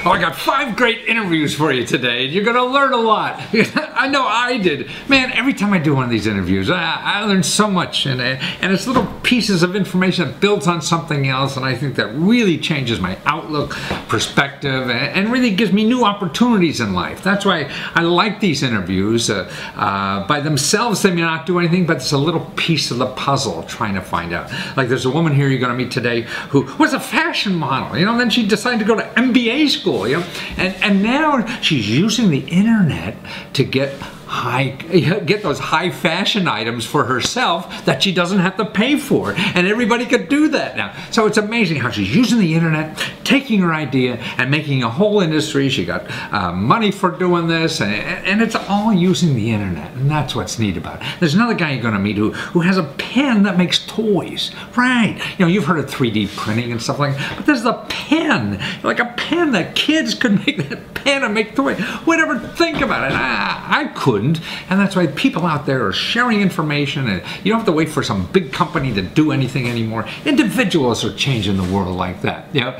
Oh, I got 5 great interviews for you today. You're going to learn a lot. I know I did. Man, every time I do one of these interviews, I learn so much. And it's little pieces of information that builds on something else. And I think that really changes my outlook, perspective, and really gives me new opportunities in life. That's why I like these interviews. By themselves, they may not do anything, but it's a little piece of the puzzle trying to find out. Like there's a woman here you're going to meet today who was a fashion model, you know, and then she decided to go to MBA school, you know, and now she's using the internet to get those high fashion items for herself that she doesn't have to pay for, and everybody could do that now. So it's amazing how she's using the internet, taking her idea and making a whole industry. She got money for doing this, and it's all using the internet, and that's what's neat about it. There's another guy you're going to meet who has a pen that makes toys, right? You know, you've heard of 3D printing and stuff like that, but there's the pen, like a pen that kids could make that pen and make toys. Whatever, think about it. I couldn't. And that's why people out there are sharing information, and you don't have to wait for some big company to do anything anymore. Individuals are changing the world like that, you know.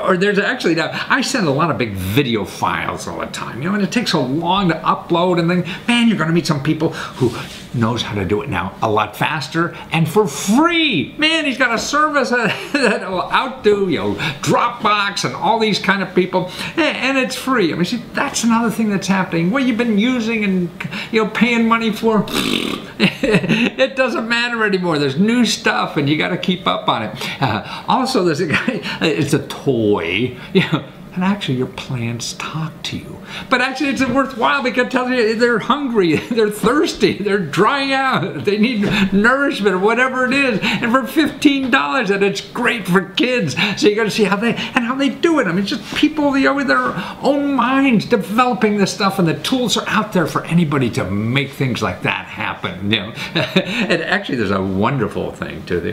Or there's actually, now I send a lot of big video files all the time, you know, and it takes so long to upload, and then, man, you're going to meet some people who knows how to do it now a lot faster and for free. Man, he's got a service that will outdo, you know, Dropbox and all these kind of people, and it's free. I mean, see, that's another thing that's happening. What you've been using and, you know, paying money for, it doesn't matter anymore. There's new stuff, and you got to keep up on it. Also, there's a guy, it's a toy, you know, and actually your plants talk to you. But actually it's worthwhile because it tells you they're hungry, they're thirsty, they're drying out, they need nourishment or whatever it is. And for $15, and it's great for kids. So you got to see how they do it. I mean, just people, you know, with their own minds developing this stuff, and the tools are out there for anybody to make things like that happen. You know, and actually there's a wonderful thing to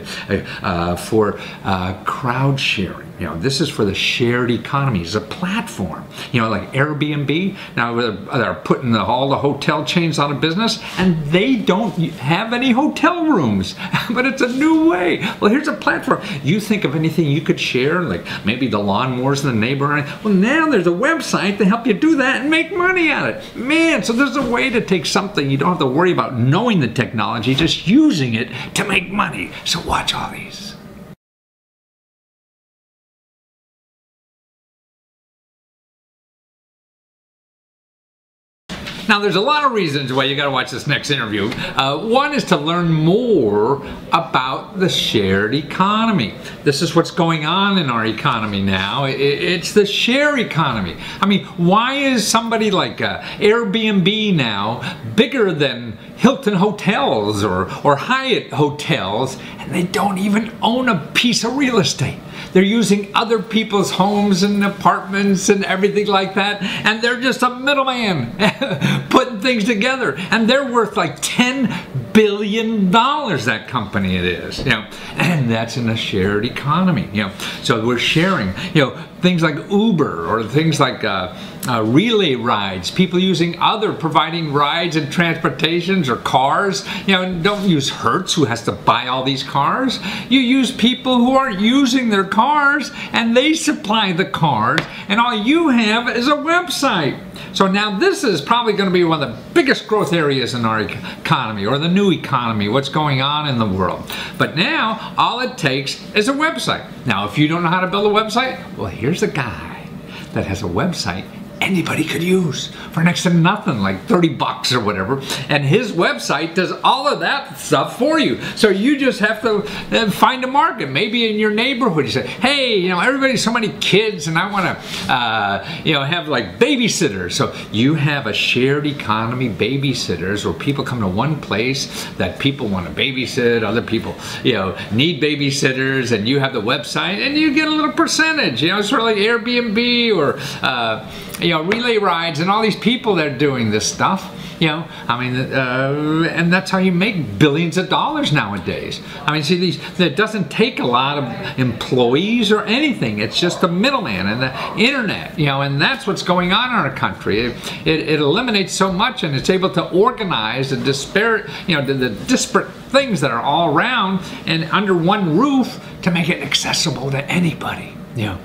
for crowd sharing. You know, this is for the shared economy. It's a platform, you know, like Airbnb. Now they're putting all the hotel chains out of business, and they don't have any hotel rooms. But it's a new way. Well, here's a platform. You think of anything you could share, like maybe the lawnmowers in the neighborhood. Well, now there's a website to help you do that and make money at it. Man, so there's a way to take something. You don't have to worry about knowing the technology, just using it to make money. So watch all these. Now, there's a lot of reasons why you got to watch this next interview. One is to learn more about the shared economy. This is what's going on in our economy now. It's the share economy. I mean, why is somebody like Airbnb now bigger than Hilton Hotels or Hyatt Hotels, and they don't even own a piece of real estate? They're using other people's homes and apartments and everything like that, and they're just a middleman putting things together, and they're worth like $10 billion, that company it is, you know, and that's in a shared economy, you know. So we're sharing, you know, things like Uber or things like relay rides, people providing rides and transportations or cars. You know, don't use Hertz, who has to buy all these cars. You use people who aren't using their cars, and they supply the cars, and all you have is a website. So now this is probably going to be one of the biggest growth areas in our economy, or the new economy, what's going on in the world. But now all it takes is a website. Now, if you don't know how to build a website, well, here's a guy that has a website anybody could use for next to nothing, like 30 bucks or whatever, and his website does all of that stuff for you. So you just have to find a market. Maybe in your neighborhood you say, hey, you know, everybody's so many kids, and I want to you know, have like babysitters. So you have a shared economy babysitters, where people come to one place that people want to babysit, other people, you know, need babysitters, and you have the website, and you get a little percentage, you know, sort of like Airbnb or you know, relay rides, and all these people that are doing this stuff. You know, I mean, and that's how you make billions of dollars nowadays. I mean, see, it doesn't take a lot of employees or anything. It's just the middleman and the internet, you know, and that's what's going on in our country. It eliminates so much, and it's able to organize the disparate, you know, the disparate things that are all around and under one roof to make it accessible to anybody, you know.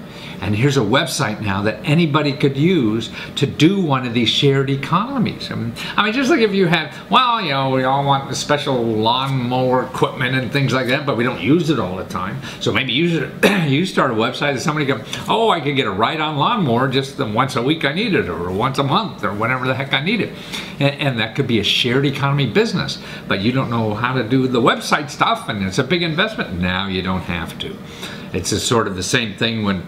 And here's a website now that anybody could use to do one of these shared economies. I mean, just like if you had, well, you know, we all want the special lawnmower equipment and things like that, but we don't use it all the time. So maybe you start a website and somebody goes, oh, I could get a ride-on lawnmower just once a week I need it, or once a month, or whenever the heck I need it. And that could be a shared economy business, but you don't know how to do the website stuff, and it's a big investment. Now you don't have to. It's a sort of the same thing when,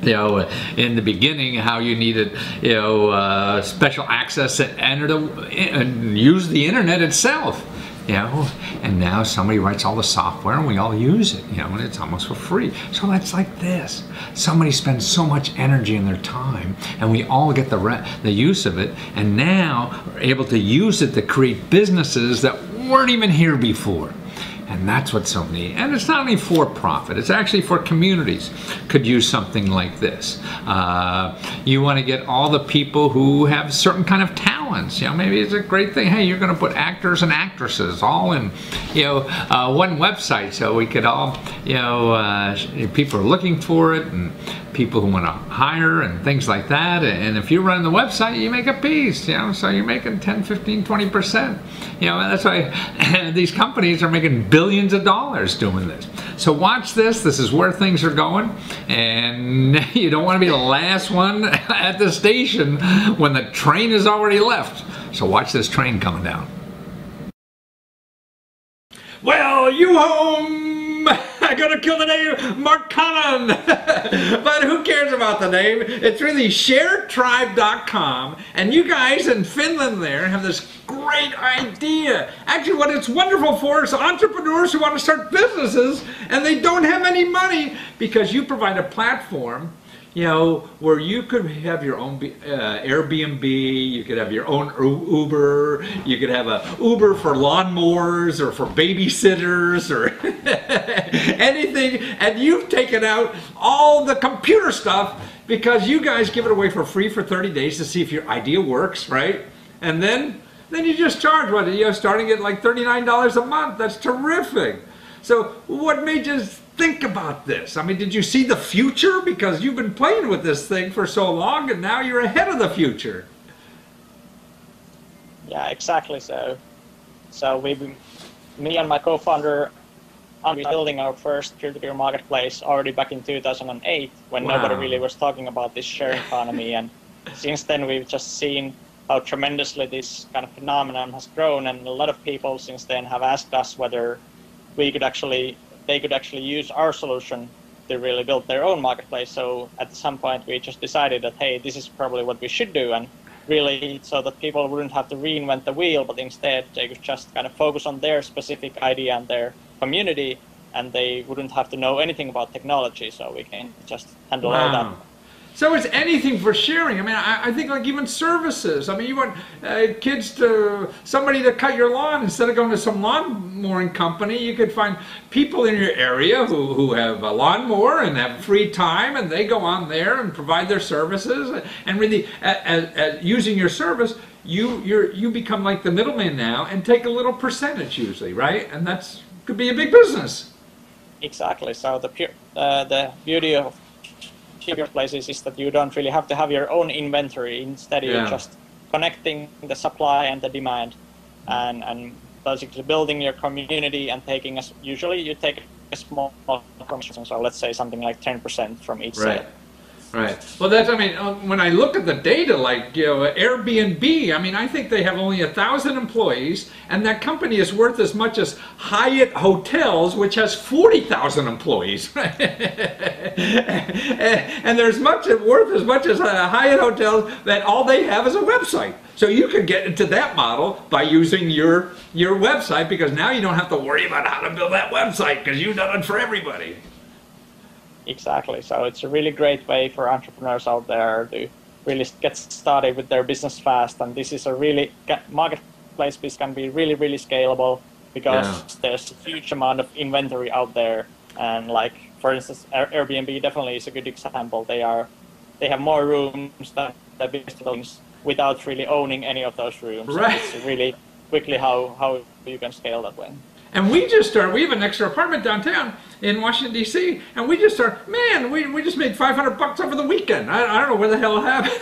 you know, in the beginning, how you needed, you know, special access and use the internet itself, you know, and now somebody writes all the software and we all use it, you know, and it's almost for free. So that's like this. Somebody spends so much energy in their time, and we all get the use of it, and now we're able to use it to create businesses that weren't even here before. And that's what's so neat. And it's not only for profit, it's actually for communities could use something like this. You want to get all the people who have certain kind of talents. You know, maybe it's a great thing. Hey, you're going to put actors and actresses all in, you know, one website, so we could all, you know, people are looking for it, and people who want to hire and things like that. And if you run the website, you make a piece, you know, so you're making 10, 15, 20%. You know, that's why these companies are making billions of dollars doing this. So watch this. This is where things are going. And you don't want to be the last one at the station when the train has already left. So watch this train coming down. Well, you home! I'm gonna kill the name Mark Cannon. But who cares about the name? It's really sharedtribe.com, and you guys in Finland there have this great idea. Actually, what it's wonderful for is entrepreneurs who want to start businesses and they don't have any money, because you provide a platform, you know, where you could have your own Airbnb, you could have your own Uber, you could have a Uber for lawnmowers or for babysitters or anything, and you've taken out all the computer stuff because you guys give it away for free for 30 days to see if your idea works, right? And then you just charge, what, you know, starting at like $39 a month. That's terrific. So what made you think about this? I mean, did you see the future? Because you've been playing with this thing for so long, and now you're ahead of the future. Yeah, exactly. So me and my co-founder, we building our first peer-to-peer marketplace already back in 2008, when nobody really was talking about this sharing economy. And since then, we've just seen how tremendously this kind of phenomenon has grown, and a lot of people since then have asked us whether they could actually use our solution to really build their own marketplace. So at some point we just decided that, hey, this is probably what we should do, and really so that people wouldn't have to reinvent the wheel, but instead they could just kind of focus on their specific idea and their community, and they wouldn't have to know anything about technology, so we can just handle all that. So it's anything for sharing. I mean, I think like even services. I mean, you want somebody to cut your lawn. Instead of going to some lawn mowing company, you could find people in your area who have a lawnmower and have free time, and they go on there and provide their services. And really, using your service, you become like the middleman now and take a little percentage usually, right? And that's could be a big business. Exactly. So the beauty of cheaper places is that you don't really have to have your own inventory. Instead, you're just connecting the supply and the demand, and basically building your community and taking usually you take a small commission. So let's say something like 10% from each sale. Right. Well, that's, I mean, when I look at the data, like, you know, Airbnb, I mean, I think they have only 1,000 employees, and that company is worth as much as Hyatt Hotels, which has 40,000 employees. And there's worth as much as Hyatt Hotels, that all they have is a website. So you could get into that model by using your website, because now you don't have to worry about how to build that website, because you've done it for everybody. Exactly. So it's a really great way for entrepreneurs out there to really get started with their business fast. And this is a really marketplace piece can be really, really scalable, because there's a huge amount of inventory out there. And like, for instance, Airbnb definitely is a good example. They have more rooms than the biggest buildings without really owning any of those rooms. Right. So it's really quickly how you can scale that way. And we just started, we have an extra apartment downtown in Washington, D.C., and we just started, man, we just made $500 over the weekend. I don't know where the hell it happened.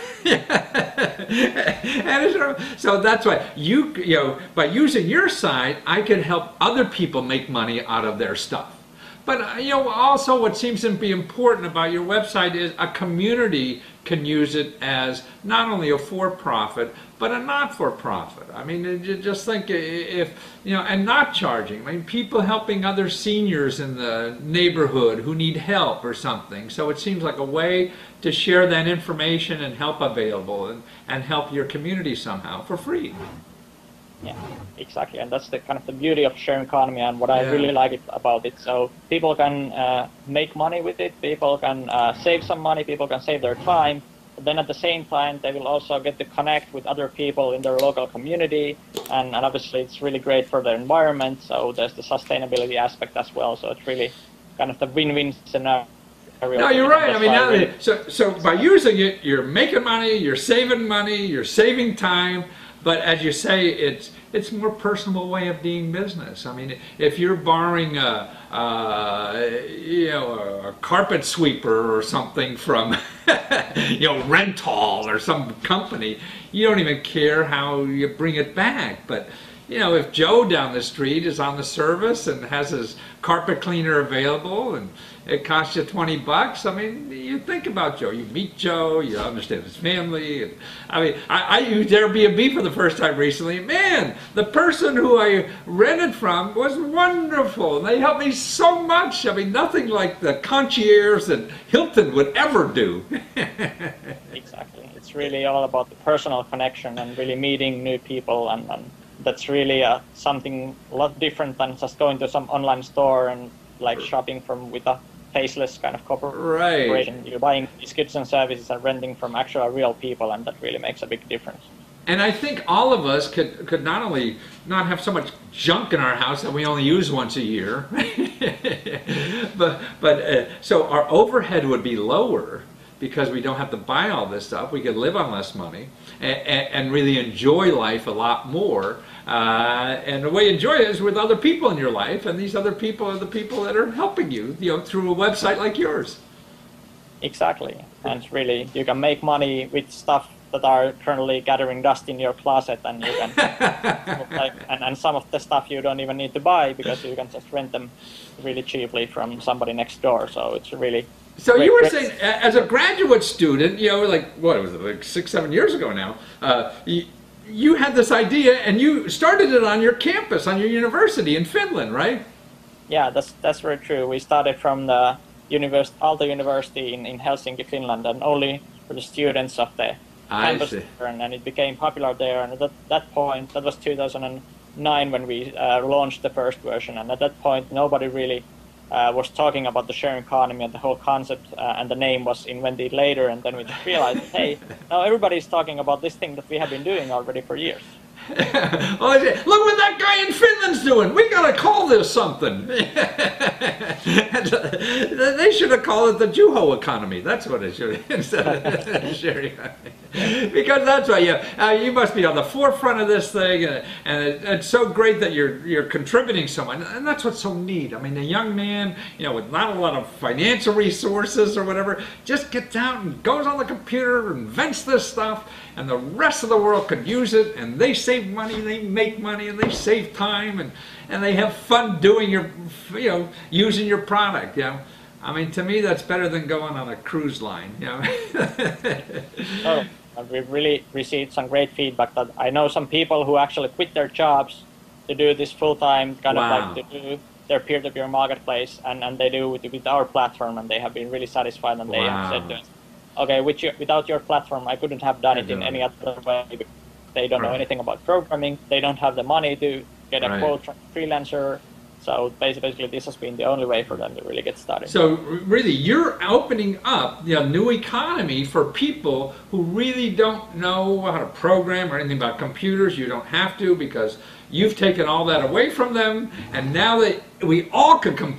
And so that's why, you know, by using your site, I can help other people make money out of their stuff. But, you know, also what seems to be important about your website is a community can use it as not only a for-profit, but a not-for-profit. I mean, you just think if, you know, and not charging. I mean, people helping other seniors in the neighborhood who need help or something. So it seems like a way to share that information and help available and help your community somehow for free. Yeah, exactly, and that's the kind of the beauty of sharing economy and what I really like about it. So people can make money with it, people can save some money, people can save their time, but then at the same time they will also get to connect with other people in their local community, and obviously it's really great for the environment, so there's the sustainability aspect as well, so it's really kind of the win-win scenario. No, you're right. I mean, so by using it, you're making money, you're saving time. But as you say, it's a more personal way of doing business. I mean, if you're borrowing you know, a carpet sweeper or something from you know, Rental or some company, you don't even care how you bring it back. But you know, if Joe down the street is on the service and has his carpet cleaner available and it costs you $20, I mean, you think about Joe. You meet Joe, you understand his family. And, I mean, I used Airbnb for the first time recently. Man, the person who I rented from was wonderful. And they helped me so much. I mean, nothing like the concierge that Hilton would ever do. Exactly. It's really all about the personal connection and really meeting new people, and that's really something a lot different than just going to some online store and like shopping from with a faceless kind of corporation. Right. You're buying these goods and services and renting from actual real people, and that really makes a big difference. And I think all of us could not only not have so much junk in our house that we only use once a year, but so our overhead would be lower because we don't have to buy all this stuff. We could live on less money and really enjoy life a lot more. And the way you enjoy it is with other people in your life, and these other people are the people that are helping you, you know, through a website like yours. Exactly, and really you can make money with stuff that are currently gathering dust in your closet, and you can like, and some of the stuff you don't even need to buy because you can just rent them really cheaply from somebody next door. So it's really. So you were saying, as a graduate student, you know, like what was it, like 6-7 years ago now, you had this idea and you started it on your campus, on your university in Finland, right? Yeah, that's very true. We started from the Aalto University in Helsinki, Finland, and only for the students of the campus, and it became popular there. And at that point, that was 2009 when we launched the first version, and at that point nobody really was talking about the sharing economy and the whole concept, and the name was invented later, and then we just realized, hey, now everybody's talking about this thing that we have been doing already for years. Well, look what that guy in Finland's doing. We gotta call this something. They should have called it the Juho economy. That's what it should have, instead of sharing economy. Because that's why you must be on the forefront of this thing, and it's so great that you're contributing so much, and that's what's so neat. I mean, a young man, you know, with not a lot of financial resources or whatever, just gets out and goes on the computer, invents this stuff, and the rest of the world could use it, and they save money, they make money, and they save time, and they have fun doing using your product, you know. I mean, to me, that's better than going on a cruise line, you know. Oh, we've really received some great feedback that I know some people who actually quit their jobs to do this full-time, kind of like to do their peer-to-peer marketplace, and they do it with our platform, and they have been really satisfied, and they have said to us, okay, without your platform, I couldn't have done it in any other way. They don't know anything about programming. They don't have the money to get a quote from a freelancer. So basically, this has been the only way for them to really get started. So really, you're opening up the new economy for people who really don't know how to program or anything about computers. You don't have to, because you've taken all that away from them, and now that we all can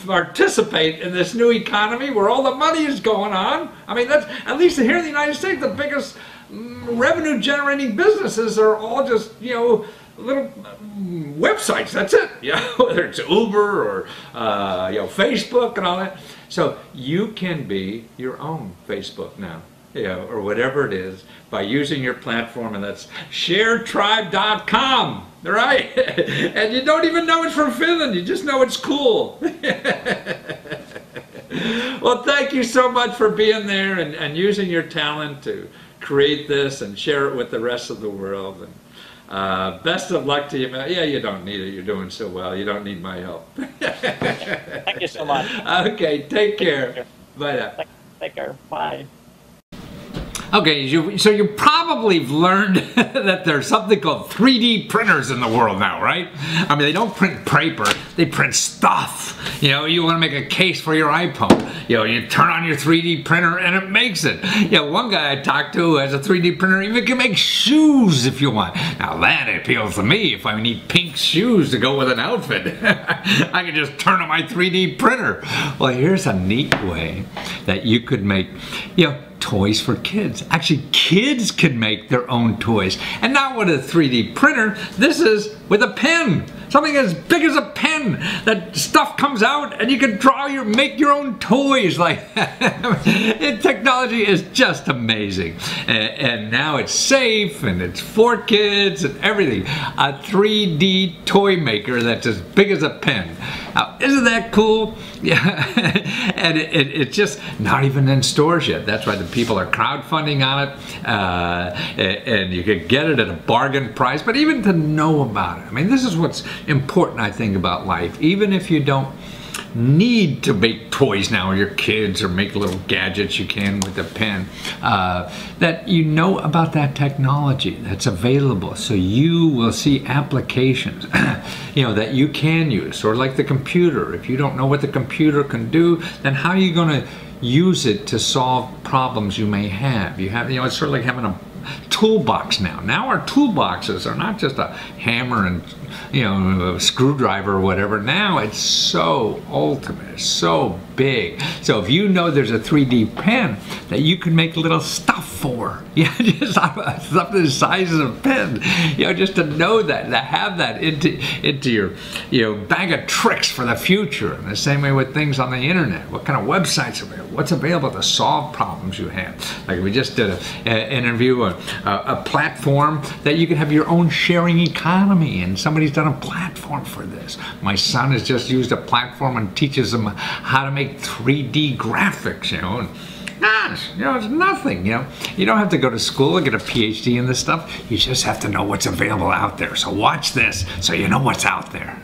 participate in this new economy where all the money is going on. I mean, that's, at least here in the United States, the biggest revenue generating businesses are all just, you know, little websites. That's it. Whether it's Uber or Facebook and all that. So you can be your own Facebook now, or whatever it is, by using your platform, and that's sharetribe.com, right? And you don't even know it's from Finland. You just know it's cool. Well, thank you so much for being there and using your talent to create this and share it with the rest of the world. And best of luck to you. Yeah, you don't need it. You're doing so well. You don't need my help. Thank you so much. Okay, take care. Bye now. Take care. Bye. Okay, so you probably learned that there's something called 3D printers in the world now, right? I mean, they don't print paper, they print stuff. You know, you want to make a case for your iPhone. You turn on your 3D printer and it makes it. One guy I talked to has a 3D printer, even can make shoes if you want. Now that appeals to me. If I need pink shoes to go with an outfit, I can just turn on my 3D printer. Well, here's a neat way that you could make, toys for kids. Actually, kids can make their own toys. And not with a 3D printer, this is with a pen. Something as big as a pen. That stuff comes out and you can make your own toys. Like technology is just amazing. And now it's safe and it's for kids and everything. A 3D toy maker that's as big as a pen. Now, isn't that cool? Yeah, and it's just not even in stores yet. That's why the people are crowdfunding on it, and you can get it at a bargain price. But even to know about it, I mean, this is what's important, I think, about life. Even if you don't need to make toys now with your kids or make little gadgets you can with a pen, that you know about that technology that's available, so you will see applications that you can use. Or like the computer, if you don't know what the computer can do, then how are you going to use it to solve problems you may have? It's sort of like having a toolbox now. Now our toolboxes are not just a hammer and a screwdriver or whatever. Now it's so ultimate, it's so big. So if you know there's a 3D pen that you can make little stuff for, just stuff the size of a pen, just to know that, to have that into your bag of tricks for the future. And the same way with things on the internet. What kind of websites are available? What's available to solve problems you have? Like we just did an interview, a platform that you can have your own sharing economy, and somebody's done a platform for this. My son has just used a platform and teaches them how to make 3D graphics, and gosh, it's nothing, You don't have to go to school and get a PhD in this stuff. You just have to know what's available out there. So watch this so you know what's out there.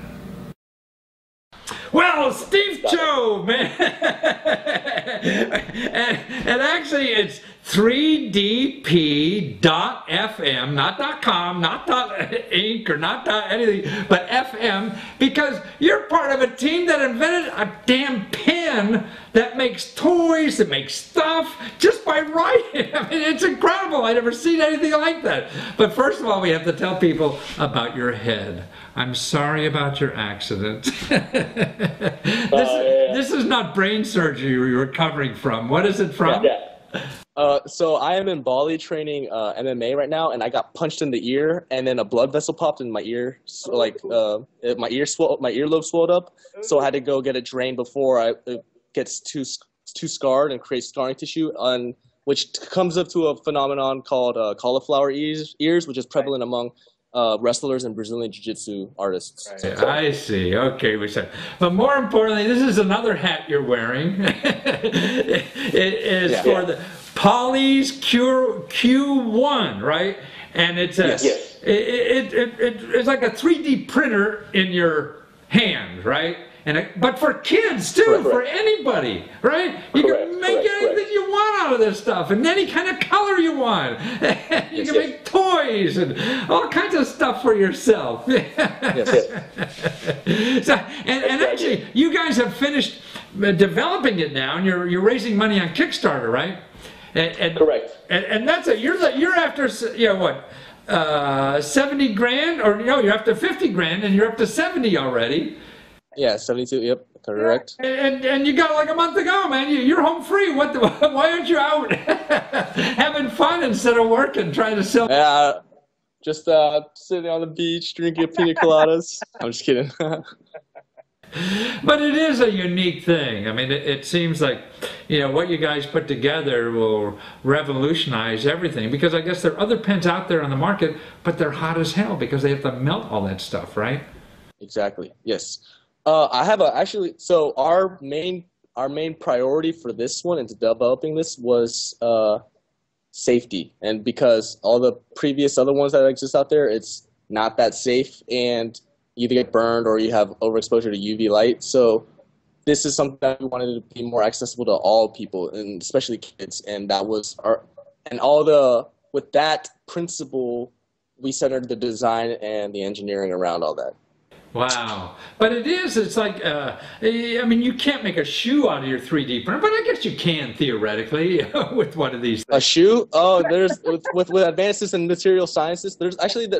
Well, Steve Joe, man. and actually it's 3dp.fm, not .com, not .inc, or not .anything, but FM, because you're part of a team that invented a damn pen that makes toys, that makes stuff, just by writing. I mean, it's incredible. I've never seen anything like that. But first of all, we have to tell people about your head. I'm sorry about your accident. This is not brain surgery you're recovering from. What is it from? So I am in Bali training MMA right now, and I got punched in the ear, and then a blood vessel popped in my ear. So, my earlobe swelled up. So I had to go get it drained before it gets too scarred and creates scarring tissue, which comes up to a phenomenon called cauliflower ears, which is prevalent among wrestlers and Brazilian Jiu-Jitsu artists. Right. I see. Okay, but more importantly, this is another hat you're wearing. It is for the Poly's Q1, right? And it's it's like a 3D printer in your hand, right? But for kids too, correct. For anybody, right? You can make anything you want out of this stuff, and any kind of color you want. You can make toys and all kinds of stuff for yourself. So, and actually, you guys have finished developing it now, and you're raising money on Kickstarter, right? Correct. And that's it. You're after what? 70 grand, or you're up to 50 grand, and you're up to 70 already. Yeah, 72. Yep, correct. And you got like a month to go, man. You're home free. Why aren't you out having fun instead of working, trying to sell? Just sitting on the beach, drinking pina coladas. I'm just kidding. But it is a unique thing. I mean, it seems like, what you guys put together will revolutionize everything, because I guess there are other pens out there on the market, but they're hot as hell because they have to melt all that stuff, right? Exactly. Yes. I have actually. So our main priority for this one into developing this was safety, and because all the previous other ones that exist out there, it's not that safe, and you either get burned or you have overexposure to UV light. So this is something that we wanted to be more accessible to all people, and especially kids. And that was with that principle, we centered the design and the engineering around all that. Wow. But it's like, I mean, you can't make a shoe out of your 3D printer, but I guess you can theoretically with one of these things. A shoe? Oh, there's with advances in material sciences. There's actually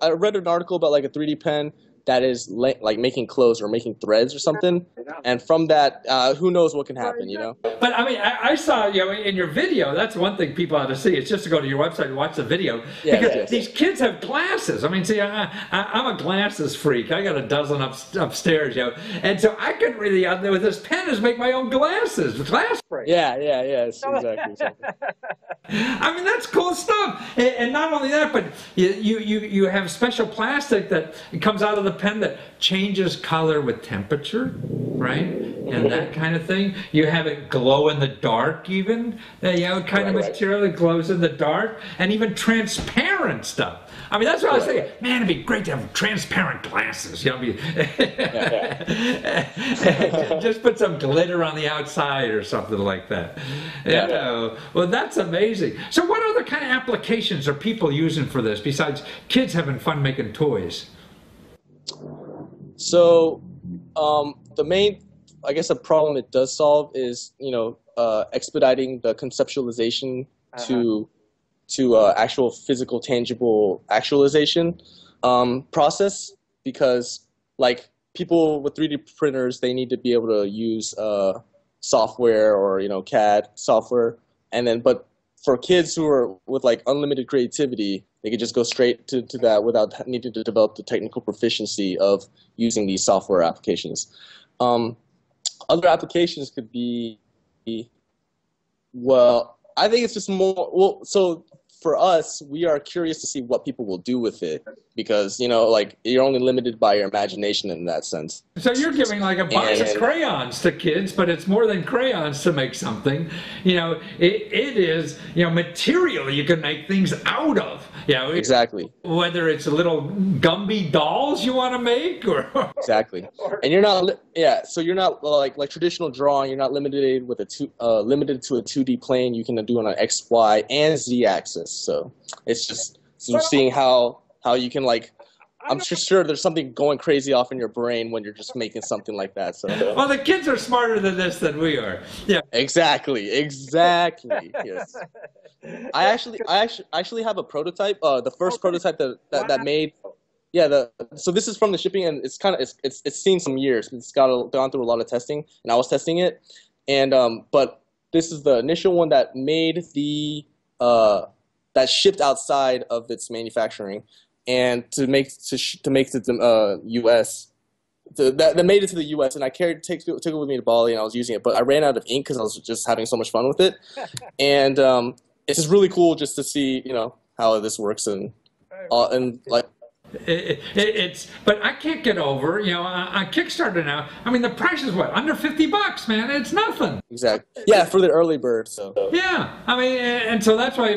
I read an article about like a 3D pen that is like making clothes or making threads or something, and from that, who knows what can happen, But I mean, I saw, in your video, that's one thing people ought to see. It's just to go to your website and watch the video. Because these kids have glasses. I mean, see, I'm a glasses freak. I got a dozen upstairs, and so I could really, with this pen, is make my own glasses. Glass freak. Yeah, exactly. I mean, that's cool stuff. And not only that, but you have special plastic that comes out of the pen that changes color with temperature, right? And that kind of thing. You have it glow in the dark even, kind of material that glows in the dark, and even transparent stuff. I mean, that's what I was thinking. Man, it'd be great to have transparent glasses. Just put some glitter on the outside or something like that. Well, that's amazing. So what other kind of applications are people using for this besides kids having fun making toys? So the main, I guess, a problem it does solve is, expediting the conceptualization to actual physical, tangible actualization process, because like people with 3D printers, they need to be able to use software or CAD software, but for kids who are with like unlimited creativity, they could just go straight to that without needing to develop the technical proficiency of using these software applications. Other applications could be, well, I think it's just more, so for us, we are curious to see what people will do with it, because, like, you're only limited by your imagination in that sense. So you're giving like a box of crayons to kids, but it's more than crayons to make something. It is, material you can make things out of. Exactly. Whether it's little Gumby dolls you want to make, or exactly. And you're not, so you're not like traditional drawing. You're not limited with limited to a 2D plane. You can do it on an X, Y, and Z axis. So it's just seeing how you can, like, I'm sure there's something going crazy off in your brain when you're just making something like that. So well, the kids are smarter than this than we are. Yeah. Exactly. Yes. I actually have a prototype. The first prototype that made. Yeah. So this is from the shipping, and it's kind of it's seen some years. It's gone through a lot of testing, and I was testing it, and but this is the initial one that made the that shipped outside of its manufacturing, and to make it to the U.S. That made it to the U.S. and I took it with me to Bali, and I was using it, but I ran out of ink because I was just having so much fun with it, and it's just really cool just to see how this works, and like. But I can't get over, on Kickstarter now. I mean, the price is what, under $50, man. It's nothing. Exactly. Yeah, for the early bird. So. Yeah, I mean, and so that's why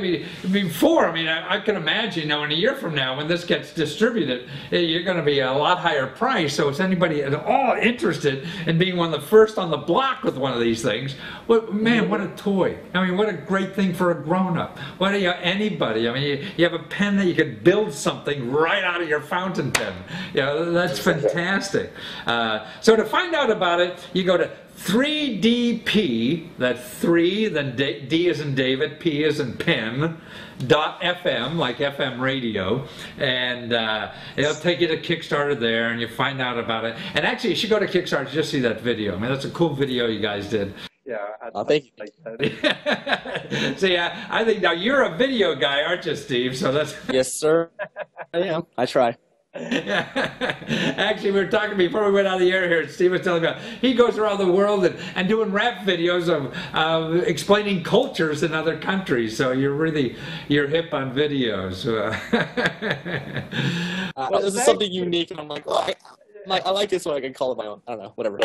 before. I mean, I can imagine, in a year from now when this gets distributed, you're going to be a lot higher price. So if anybody at all interested in being one of the first on the block with one of these things, man, what a toy! I mean, what a great thing for a grown-up. What anybody? I mean, you have a pen that you can build something right out of your fountain pen. That's fantastic. So to find out about it, you go to 3DP, that's 3, then D as in David, P as in pen, .fm, like FM radio, and it'll take you to Kickstarter there, and you find out about it. And actually, you should go to Kickstarter to just see that video. I mean, that's a cool video you guys did. Yeah, thank you. See, I think now you're a video guy, aren't you, Steve? So that's yes, sir. am. I try. Actually, we were talking before we went on the air here, and Steve was telling me about, he goes around the world and doing rap videos of explaining cultures in other countries. So you're hip on videos. This is something unique, and I'm like, oh, I like it, so I can call it my own. I don't know, whatever.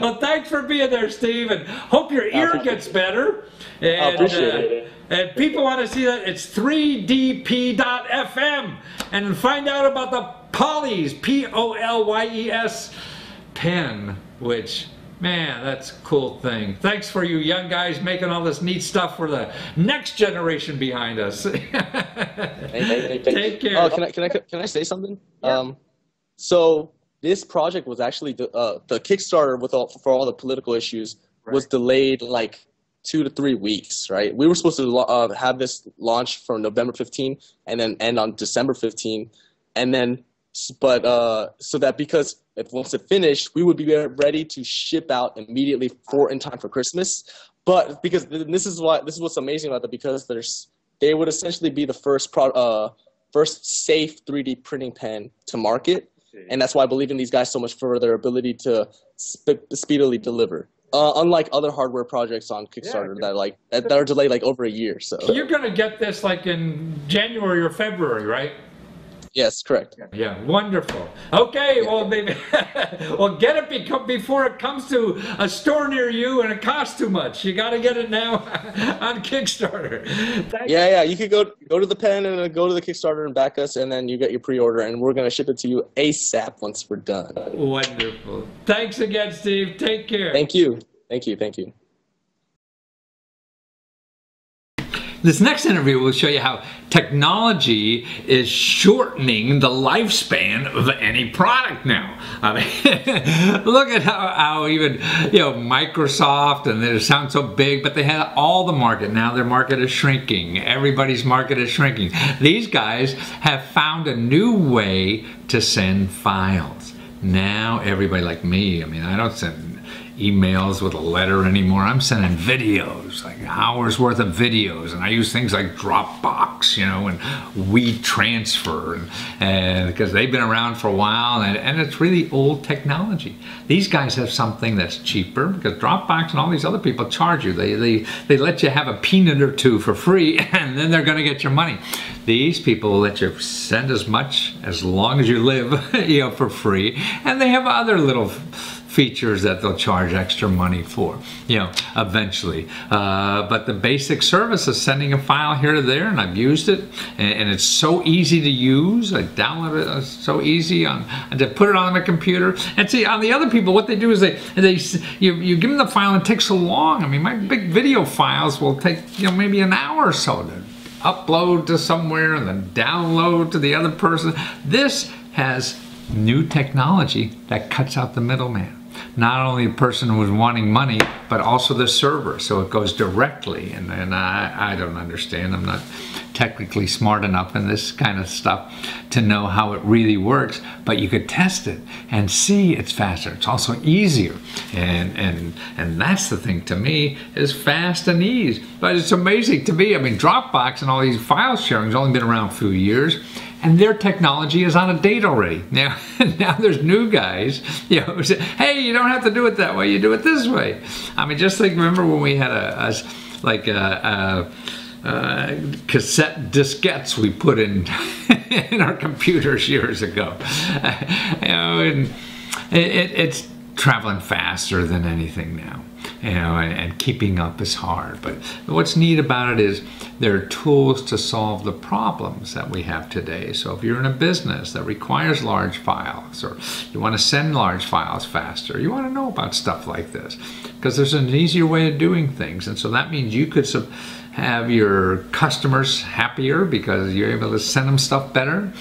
Well, thanks for being there, Steve, and hope your ear gets better. And, I appreciate it. And people want to see that, it's 3dp.fm, and find out about the Polys, P-O-L-Y-E-S pen, which, man, that's a cool thing. Thanks for you young guys making all this neat stuff for the next generation behind us. Take care. Oh, can I say something? Yeah. So this project was actually the Kickstarter for all the political issues was delayed like 2 to 3 weeks, right? We were supposed to have this launch from November 15 and then end on December 15, and then so that because once it finished, we would be ready to ship out immediately in time for Christmas. But because this is what's amazing about that, because they would essentially be the first safe 3D printing pen to market. And that's why I believe in these guys so much for their ability to speedily deliver. Unlike other hardware projects on Kickstarter that are delayed like over a year. So you're gonna get this like in January or February, right? Yes, correct. Yeah, wonderful. Okay, well, maybe well, get it before it comes to a store near you and it costs too much. You got to get it now on Kickstarter. Yeah. You could go to the pen and go to the Kickstarter and back us, and then you get your pre-order, and we're gonna ship it to you ASAP once we're done. Wonderful. Thanks again, Steve. Take care. Thank you. This next interview will show you how technology is shortening the lifespan of any product now. I mean, look at how even, Microsoft, and they sound so big, but they had all the market. Now their market is shrinking. Everybody's market is shrinking. These guys have found a new way to send files. Now everybody like me, I mean, I don't send emails with a letter anymore. I'm sending videos, like hours worth of videos, and I use things like Dropbox, and WeTransfer, and because they've been around for a while, and it's really old technology. These guys have something that's cheaper, because Dropbox and all these other people charge you. They let you have a peanut or two for free, and then they're going to get your money. These people will let you send as much as long as you live, for free, and they have other little features that they'll charge extra money for, eventually. But the basic service is sending a file here to there, and I've used it, and it's so easy to use. I download it, it's so easy and to put it on my computer. And see, on the other people, what they do is you give them the file, and it takes so long. I mean, my big video files will take, maybe an hour or so to upload to somewhere and then download to the other person. This has new technology that cuts out the middleman. Not only the person who was wanting money, but also the server. So it goes directly, and I don't understand. I'm not technically smart enough in this kind of stuff to know how it really works, but you could test it and see it's faster. It's also easier, and that's the thing to me, is fast and ease. But it's amazing to me. I mean, Dropbox and all these file sharing has only been around a few years, and their technology is out of date already. Now there's new guys, who say, hey, you don't have to do it that way, you do it this way. I mean, just like, remember when we had cassette diskettes we put in in our computers years ago. And it's traveling faster than anything now. And keeping up is hard. But what's neat about it is there are tools to solve the problems that we have today. So if you're in a business that requires large files, or you want to send large files faster, you want to know about stuff like this, because there's an easier way of doing things. And so that means you could have your customers happier because you're able to send them stuff better.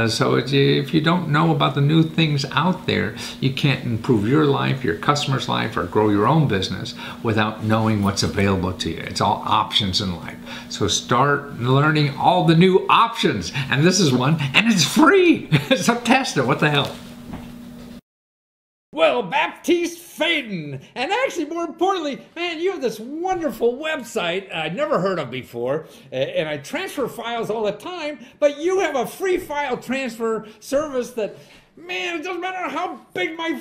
So if you don't know about the new things out there, you can't improve your life, your customer's life, or grow your own business without knowing what's available to you. It's all options in life. So start learning all the new options. And this is one, and it's free. So test it. What the hell? Well, Baptiste fading. And actually, more importantly, man, you have this wonderful website I'd never heard of before, and I transfer files all the time, but you have a free file transfer service that, man, it doesn't matter how big my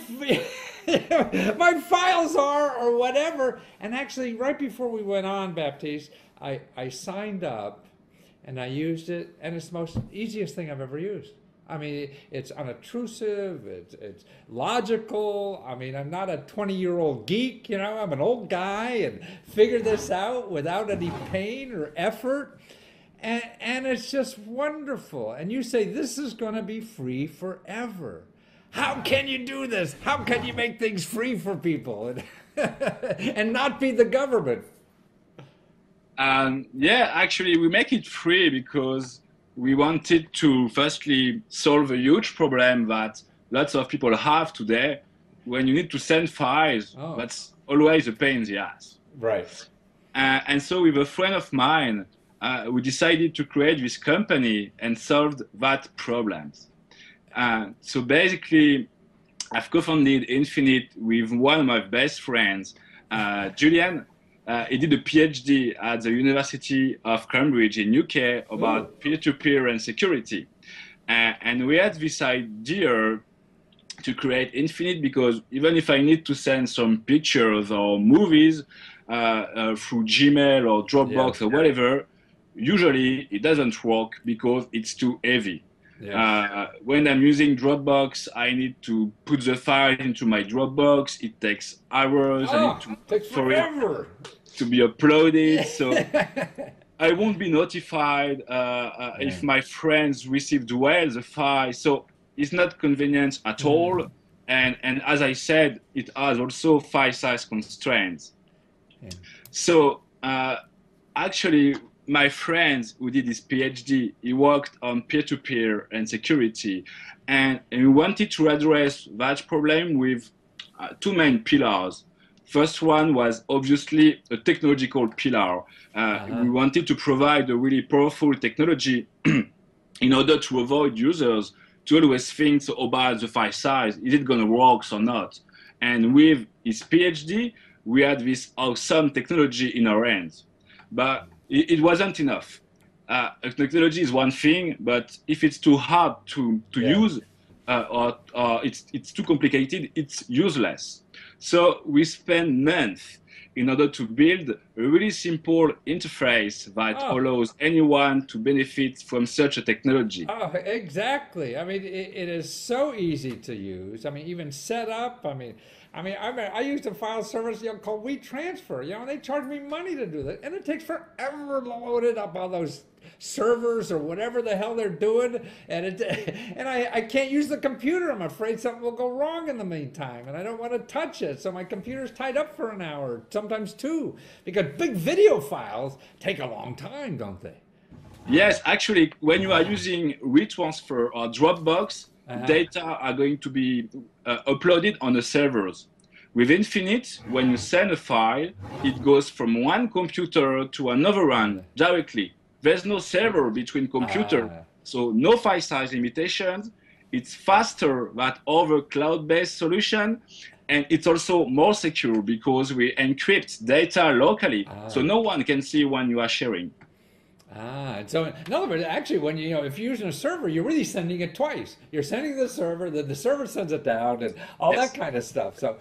my files are or whatever. And actually, right before we went on, Baptiste, I signed up and I used it, and it's the most easiest thing I've ever used. I mean, it's unobtrusive, it's logical. I mean, I'm not a 20-year-old geek, you know, I'm an old guy and figured this out without any pain or effort. And it's just wonderful. And you say, this is going to be free forever. How can you do this? How can you make things free for people and not be the government? Yeah, actually, we make it free because we wanted to firstly solve a huge problem that lots of people have today. When you need to send files, that's always a pain in the ass. Right. And so with a friend of mine, we decided to create this company and solved that problems. So basically, I've co-founded Infinite with one of my best friends, Julian. He did a PhD at the University of Cambridge in UK about peer-to-peer and security. And we had this idea to create Infinite because even if I need to send some pictures or movies through Gmail or Dropbox or whatever, usually it doesn't work because it's too heavy. When I'm using Dropbox, I need to put the file into my Dropbox. It takes hours. I need to takes forever to be uploaded. So I won't be notified if my friends received well the file. So it's not convenient at all. And as I said, it has also file size constraints. So actually, my friend who did his PhD, he worked on peer-to-peer and security, and we wanted to address that problem with two main pillars. First one was obviously a technological pillar. We wanted to provide a really powerful technology in order to avoid users to always think about the file size. Is it going to work or not? And with his PhD, we had this awesome technology in our hands. But it wasn't enough. Technology is one thing, but if it's too hard to use or it's too complicated, it's useless. So we spent months in order to build a really simple interface that allows anyone to benefit from such a technology. Oh, exactly. I mean, it is so easy to use. I mean, even set up. I used a file service called WeTransfer. You know, they charge me money to do that, and it takes forever to load it up on those servers or whatever the hell they're doing, and I can't use the computer. I'm afraid something will go wrong in the meantime, and I don't want to touch it. So my computer's tied up for an hour, sometimes two, because big video files take a long time, don't they? Yes, actually, when you are using WeTransfer or Dropbox, data are going to be uploaded on the servers. With Infinite, when you send a file, it goes from one computer to another one directly. There's no server between computers, so no file size limitations. It's faster than other cloud-based solution, and it's also more secure because we encrypt data locally, so no one can see when you are sharing. And so in other words, actually, when if you're using a server, you're really sending it twice. You're sending the server, then the server sends it down, and all that kind of stuff. So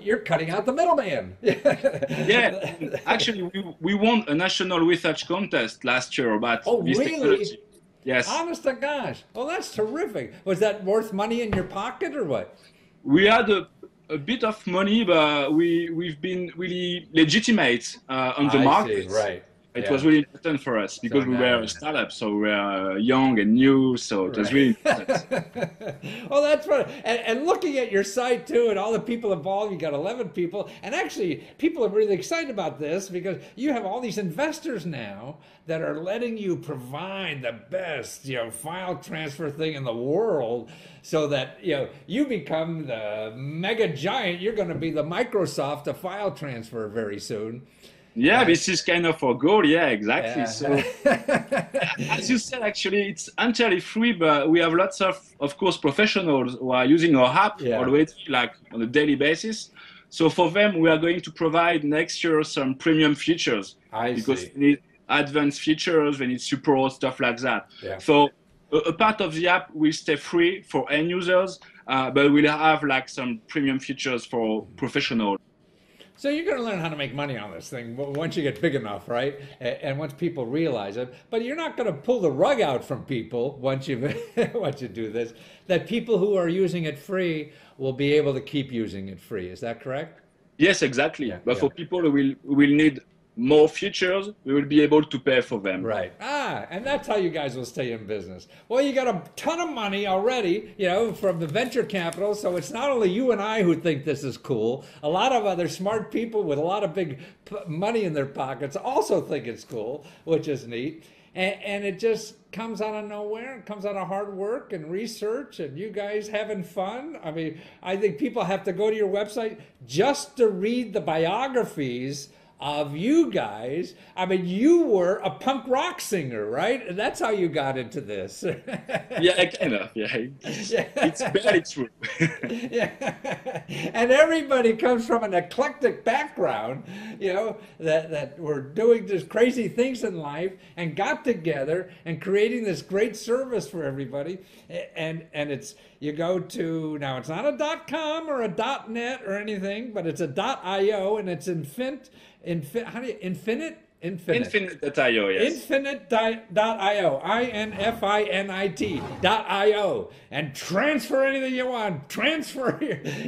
you're cutting out the middleman. Yeah, actually, we won a national research contest last year about this technology. Yes. Honest to gosh. Oh, that's terrific. Was that worth money in your pocket or what? We had a bit of money, but we've been really legitimate on the market. See, right. It was really important for us because we were a startup, so we were young and new, so it was really important. Well, that's right. And looking at your site, too, and all the people involved, you got 11 people. And actually, people are really excited about this because you have all these investors now that are letting you provide the best, file transfer thing in the world so that, you become the mega giant. You're going to be the Microsoft of file transfer very soon. Yeah, this is kind of our goal. Yeah, exactly. Yeah. So, as you said, actually, it's entirely free, but we have lots of course, professionals who are using our app already, like on a daily basis. So for them, we are going to provide next year some premium features because they need advanced features, they need support, stuff like that. Yeah. So a part of the app will stay free for end users, but we'll have like some premium features for professionals. So you're going to learn how to make money on this thing once you get big enough, right? And once people realize it. But you're not going to pull the rug out from people once you once you do this. That people who are using it free will be able to keep using it free. Is that correct? Yes, exactly. Yeah, but for people who will need more features, we will be able to pay for them. Right. And that's how you guys will stay in business. Well, you got a ton of money already, you know, from the venture capital. So it's not only you and I who think this is cool. A lot of other smart people with a lot of big money in their pockets also think it's cool, which is neat. And it just comes out of nowhere. It comes out of hard work and research and you guys having fun. I mean, I think people have to go to your website just to read the biographies of you guys. I mean, you were a punk rock singer, right? And that's how you got into this. Yeah, kind of. Yeah, it's barely true. Yeah. And everybody comes from an eclectic background, you know, that were doing just crazy things in life and got together and creating this great service for everybody. And it's, you go to, now it's not a .com or a .net or anything, but it's a .io and it's Infinite.io, yes. Infinite.io, INFINIT.io, and transfer anything you want. Transfer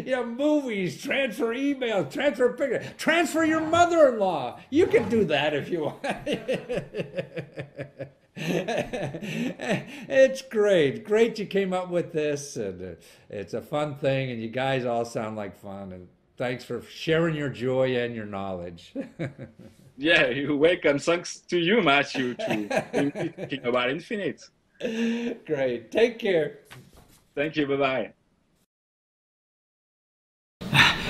your movies, transfer emails, transfer pictures, transfer your mother-in-law. You can do that if you want. It's great you came up with this, and it's a fun thing, and you guys all sound like fun, and thanks for sharing your joy and your knowledge. Yeah, you're welcome. Thanks to you, Matthew, to thinking about Infinite. Great. Take care. Thank you. Bye-bye.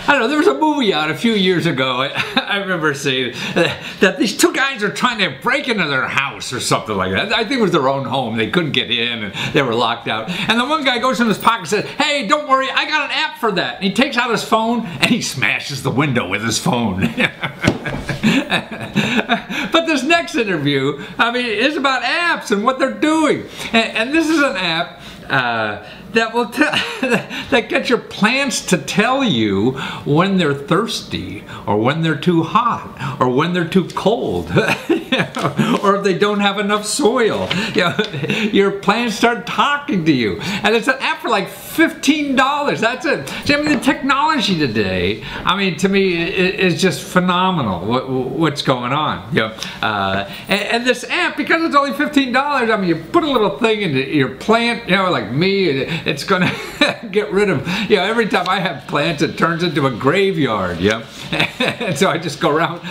I don't know, there was a movie out a few years ago, I remember seeing that these two guys are trying to break into their house or something like that. I think it was their own home. They couldn't get in and they were locked out. And the one guy goes in his pocket and says, hey, don't worry, I got an app for that. And he takes out his phone and he smashes the window with his phone. But this next interview, I mean, is about apps and what they're doing. And this is an app that will that gets your plants to tell you when they're thirsty, or when they're too hot, or when they're too cold, or if they don't have enough soil. Your plants start talking to you, and it's an app for like $15. That's it. See, I mean, the technology today, I mean, to me, is just phenomenal. What's going on? And this app, because it's only $15, I mean, you put a little thing into your plant, like me, it's gonna get rid of, every time I have plants, it turns into a graveyard, and so I just go around,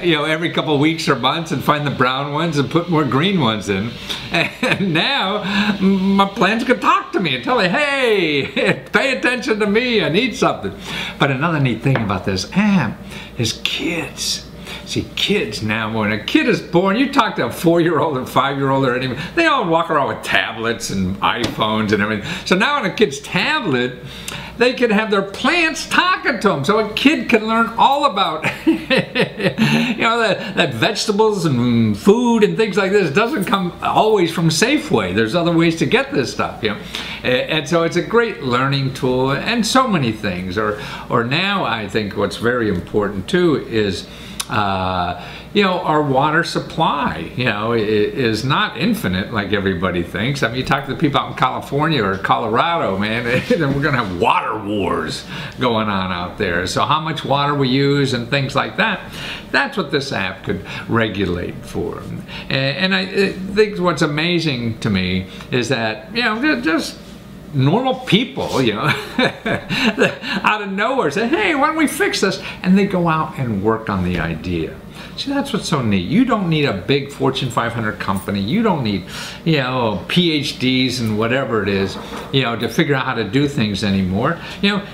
every couple of weeks or months and find the brown ones and put more green ones in. And now my plants can talk to me and tell me, hey, pay attention to me, I need something. But another neat thing about this app is kids. See, kids now, when a kid is born, you talk to a 4-year-old or 5-year-old or anything, they all walk around with tablets and iPhones and everything. So now on a kid's tablet, they can have their plants talking to them. So a kid can learn all about, that vegetables and food and things like this doesn't come always from Safeway. There's other ways to get this stuff, And so it's a great learning tool and so many things. Or now I think what's very important too is our water supply, is not infinite like everybody thinks. I mean, you talk to the people out in California or Colorado, man, and we're going to have water wars going on out there. So how much water we use and things like that, that's what this app could regulate for. And I think what's amazing to me is that, just normal people, out of nowhere say, hey, why don't we fix this? And they go out and work on the idea. See, that's what's so neat. You don't need a big Fortune 500 company. You don't need, PhDs and whatever it is, to figure out how to do things anymore.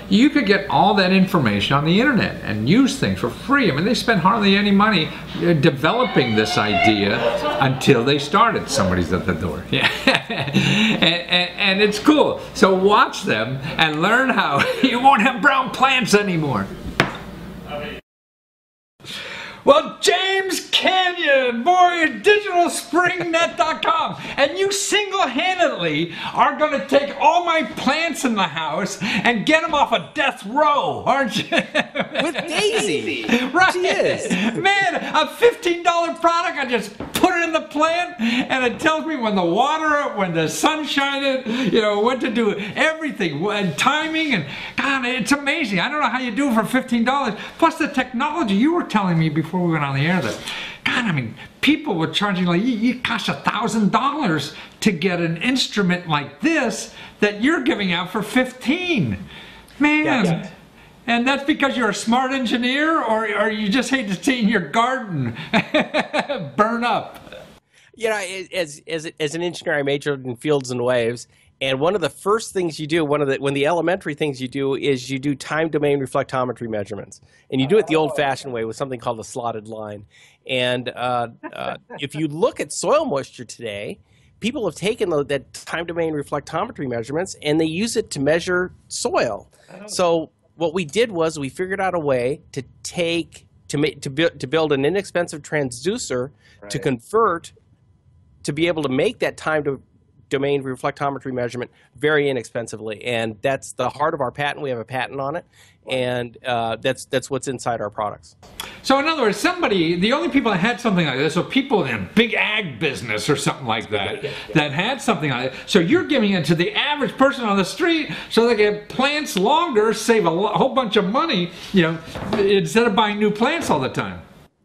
You could get all that information on the internet and use things for free. I mean, they spend hardly any money developing this idea until they started. Somebody's at the door. And it's cool. So watch them and learn how you won't have brown plants anymore. Well, James Canyon, boy, digitalspringnet.com, and you single-handedly are going to take all my plants in the house and get them off of death row, aren't you? With Daisy. Right. She is. Man, a $15 product, I just put it in the plant, and it tells me when to water it, when the sun's shining, you know, what to do, everything, and timing, and God, it's amazing. I don't know how you do it for $15. Plus the technology, you were telling me before we went on the air that, God, I mean, people were charging like, it costs $1,000 to get an instrument like this that you're giving out for 15. Man. Yeah. And that's because you're a smart engineer, or you just hate to see your garden burn up? You know, as an engineer, I majored in fields and waves. And one of the first things you do, one of the elementary things you do is you do time domain reflectometry measurements. And you do it the old-fashioned way with something called a slotted line. And if you look at soil moisture today, people have taken that time domain reflectometry measurements and they use it to measure soil. So what we did was we figured out a way to build an inexpensive transducer to convert, to be able to make that time domain reflectometry measurement very inexpensively, and that's the heart of our patent. We have a patent on it, and that's what's inside our products. So in other words, the only people that had something like this are people in big ag business or something like that, that had something like that. So you're giving it to the average person on the street so they can plants longer, save a whole bunch of money, you know, instead of buying new plants all the time.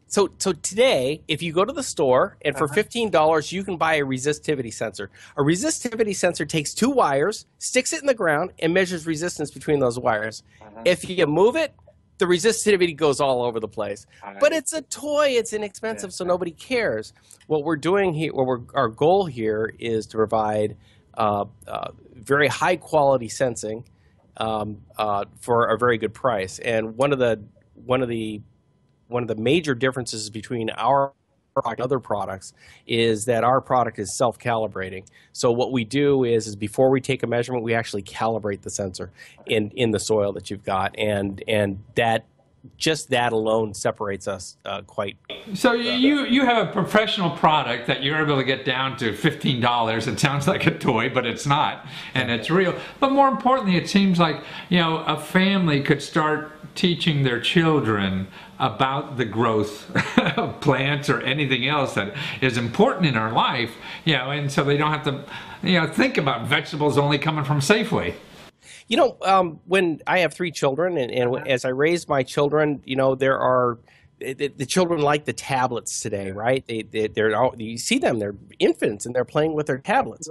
So today, if you go to the store and for $15, you can buy a resistivity sensor. A resistivity sensor takes 2 wires, sticks it in the ground, and measures resistance between those wires. If you move it, the resistivity goes all over the place. But it's a toy, it's inexpensive, so nobody cares. What we're doing here, our goal here is to provide very high quality sensing for a very good price. And one of the major differences between our product and other products is that our product is self-calibrating. So what we do is before we take a measurement, we actually calibrate the sensor in the soil that you've got, and that just that alone separates us quite. So you have a professional product that you're able to get down to $15. It sounds like a toy, but it's not, and it's real. But more importantly, it seems like, you know, a family could start teaching their children about the growth of plants or anything else that is important in our life, you know, and so they don't have to, you know, think about vegetables only coming from Safeway. You know, when I have 3 children, and as I raise my children, you know, there are the children like the tablets today, right? You see them, they're infants, and they're playing with their tablets.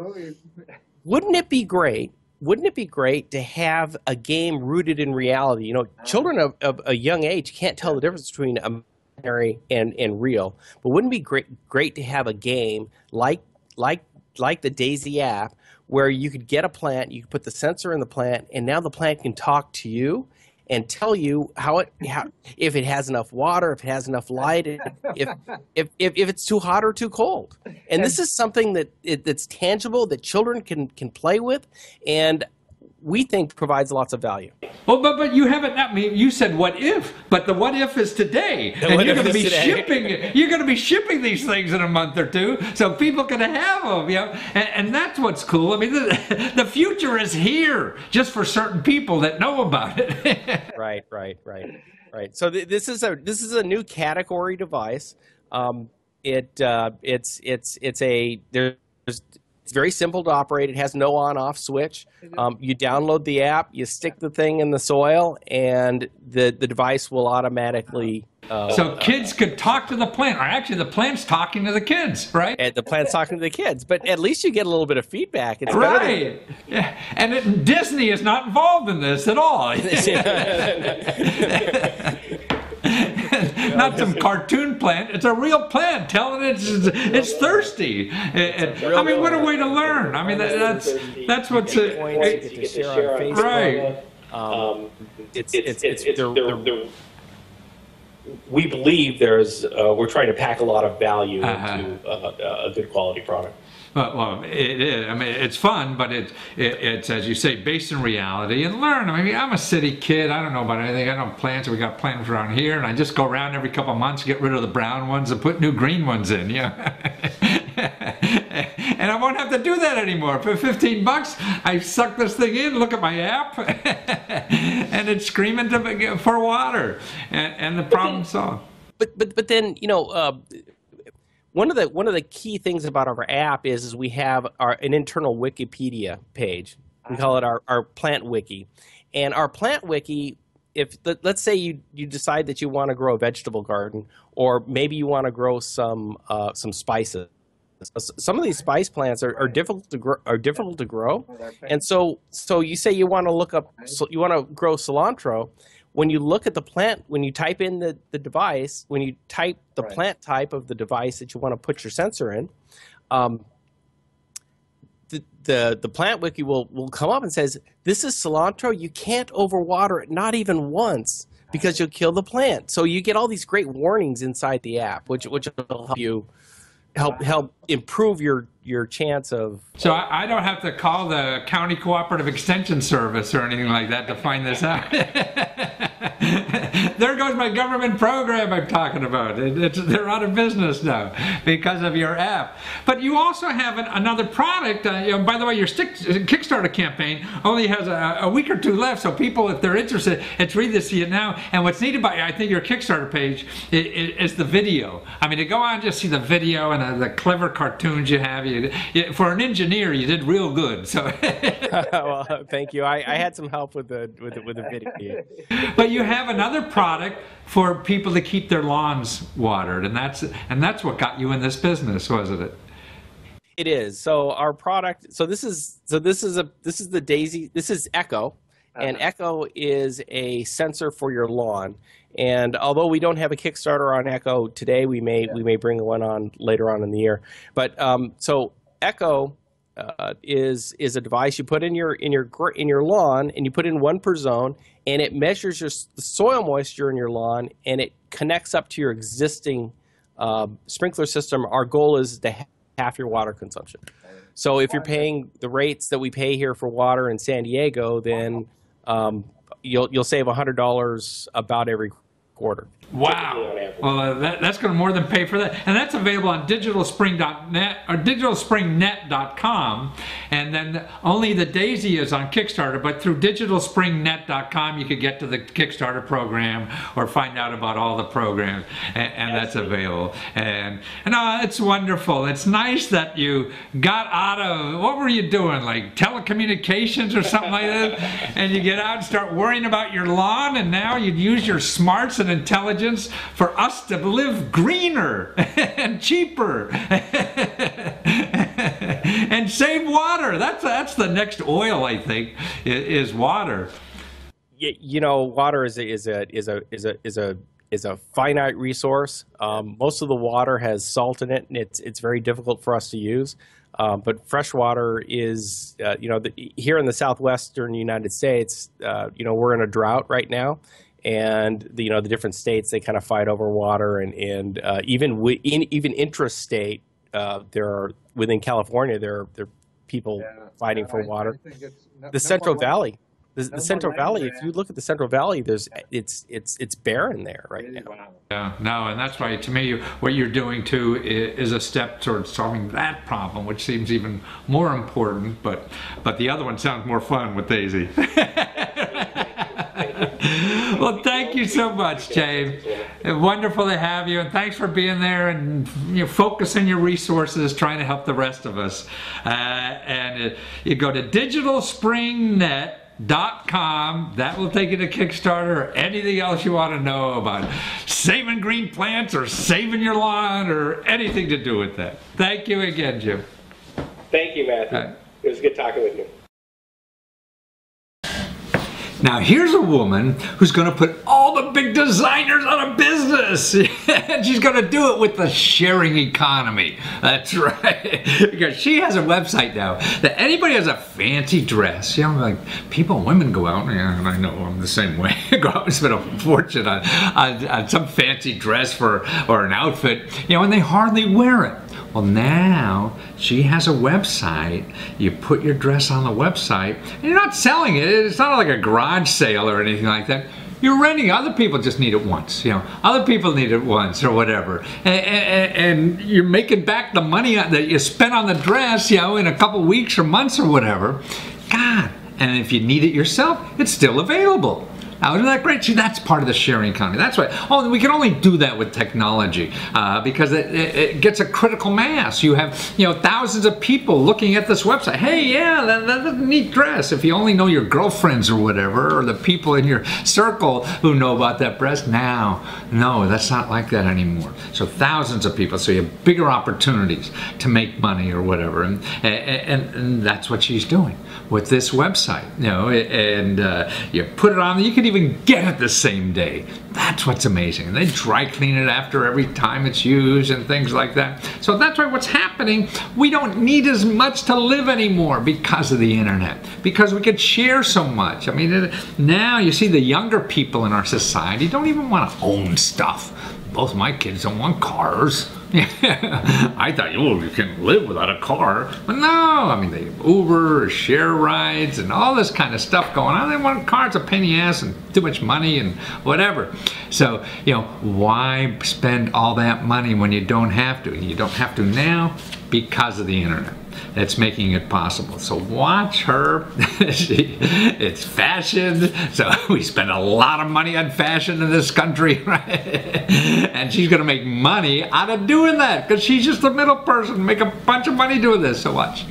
Wouldn't it be great? Wouldn't it be great to have a game rooted in reality? You know, children of a young age can't tell the difference between imaginary and real. But wouldn't it be great to have a game like the Daisy app, where you could get a plant, you could put the sensor in the plant, and now the plant can talk to you and tell you if it has enough water, if it has enough light, if it's too hot or too cold. And this is something that's tangible, that children can play with, and we think provides lots of value. Well, but you haven't. I mean, you said what if, but the what if is today, and you're going to be shipping. You're going to be shipping these things in a month or two, so people can have them. You know, and that's what's cool. I mean, the future is here, just for certain people that know about it. Right. So this is a new category device. It's very simple to operate. It has no on-off switch. You download the app, you stick the thing in the soil, and the device will automatically... so kids could talk to the plant, or actually the plant's talking to the kids, right? And the plant's talking to the kids, but at least you get a little bit of feedback. It's right. Yeah. And Disney is not involved in this at all. Not some cartoon plant. It's a real plant telling it's thirsty. I mean, what a way to learn. I mean, that's what's right. we believe we're trying to pack a lot of value into a good quality product. Well, it is. I mean, it's fun, but it's, as you say, based in reality and learn. I mean, I'm a city kid. I don't know about anything. I don't have plants. We got plants around here, and I just go around every couple of months, get rid of the brown ones and put new green ones in. Yeah. And I won't have to do that anymore. For 15 bucks, I suck this thing in, look at my app, and it's screaming for water, and the problem's solved. But then, you know, one of the key things about our app is we have an internal Wikipedia page. We call it our plant wiki, and our plant wiki. If let's say you decide that you want to grow a vegetable garden, or maybe you want to grow some spices. Some of these spice plants are difficult to grow, and so you say you want to grow cilantro. When you look at the plant, when you type in the device, when you type the plant type of the device that you want to put your sensor in, the plant wiki will come up and says, this is cilantro. You can't overwater it, not even once, because you'll kill the plant. So you get all these great warnings inside the app, which will help you help improve your chance of. So I don't have to call the County Cooperative Extension Service or anything like that to find this out. There goes my government program I'm talking about. They're out of business now because of your app. But you also have another product. You know, by the way, your Kickstarter campaign only has a week or two left. So people, if they're interested, it's read this to you now. And what's neat about I think your Kickstarter page is the video. I mean, to go on and just see the video and the clever cartoons you have. For an engineer, you did real good. So. Well, thank you. I had some help with the video. But you have another product for people to keep their lawns watered, and that's what got you in this business, wasn't it? It is. So our product. So this is the Daisy. This is Echo, and Echo is a sensor for your lawn. And although we don't have a Kickstarter on Echo today, we may bring one on later on in the year. But so Echo is a device you put in your lawn, and you put in one per zone, and it measures the soil moisture in your lawn, and it connects up to your existing sprinkler system. Our goal is to half your water consumption. So if you're paying the rates that we pay here for water in San Diego, then you'll save $100 about every quarter. Wow. Well, that's going to more than pay for that. And that's available on digitalspring.net or digitalspringnet.com. And then only the Daisy is on Kickstarter, but through digitalspringnet.com, you could get to the Kickstarter program or find out about all the programs. And that's available. And it's wonderful. It's nice that you got out of, what were you doing? Like telecommunications or something like that? And you get out and start worrying about your lawn, and now you'd use your smarts and intelligence for us to live greener and cheaper and save water. That's the next oil, I think, is water. You know, water is a finite resource. Most of the water has salt in it, and it's very difficult for us to use. But fresh water is, here in the southwestern United States, we're in a drought right now. And the different states, they kind of fight over water, and even intrastate, within California there are people fighting for water. The Central Valley, the Central Valley. If you look at the Central Valley, it's barren there right now. Yeah, no, and that's why to me what you're doing too is a step towards solving that problem, which seems even more important. But the other one sounds more fun with Daisy. Well, thank you so much, James. Wonderful to have you, and thanks for being there and focusing your resources, trying to help the rest of us. And you go to digitalspringnet.com. That will take you to Kickstarter or anything else you want to know about saving green plants or saving your lawn or anything to do with that. Thank you again, Jim. Thank you, Matthew. It was good talking with you. Now here's a woman who's going to put all the big designers out of business. And she's going to do it with the sharing economy. That's right. Because she has a website now that anybody has a fancy dress, you know, like women go out, and I know I'm the same way, go out and spend a fortune on some fancy dress or an outfit, you know, and they hardly wear it. Well, now she has a website. You put your dress on the website, and you're not selling it. It's not like a garage sale or anything like that. You're renting. Other people just need it once, you know. Other people need it once or whatever, and you're making back the money that you spent on the dress, you know, in a couple weeks or months or whatever. God, and if you need it yourself, it's still available. Now, isn't that great? See, that's part of the sharing economy. That's why. Oh, we can only do that with technology because it gets a critical mass. You have, you know, thousands of people looking at this website. Hey, yeah, that's a neat dress. If you only know your girlfriends or whatever, or the people in your circle who know about that dress. Now, no, that's not like that anymore. So thousands of people. So you have bigger opportunities to make money or whatever, and that's what she's doing with this website. You know, and you put it on. You can even get it the same day. That's what's amazing. And they dry clean it after every time it's used and things like that. So that's why what's happening, we don't need as much to live anymore because of the internet, because we could share so much. I mean, now you see the younger people in our society don't even want to own stuff. Both my kids don't want cars. I thought, oh, you can live without a car. But no, I mean, they Uber, share rides, and all this kind of stuff going on. They want cars, a pain in the ass, and too much money, and whatever. So, you know, why spend all that money when you don't have to? You don't have to now because of the internet. That's making it possible. So watch her. It's fashion. So we spend a lot of money on fashion in this country, right? And she's going to make money out of doing that because she's just a middle person. Make a bunch of money doing this. So watch.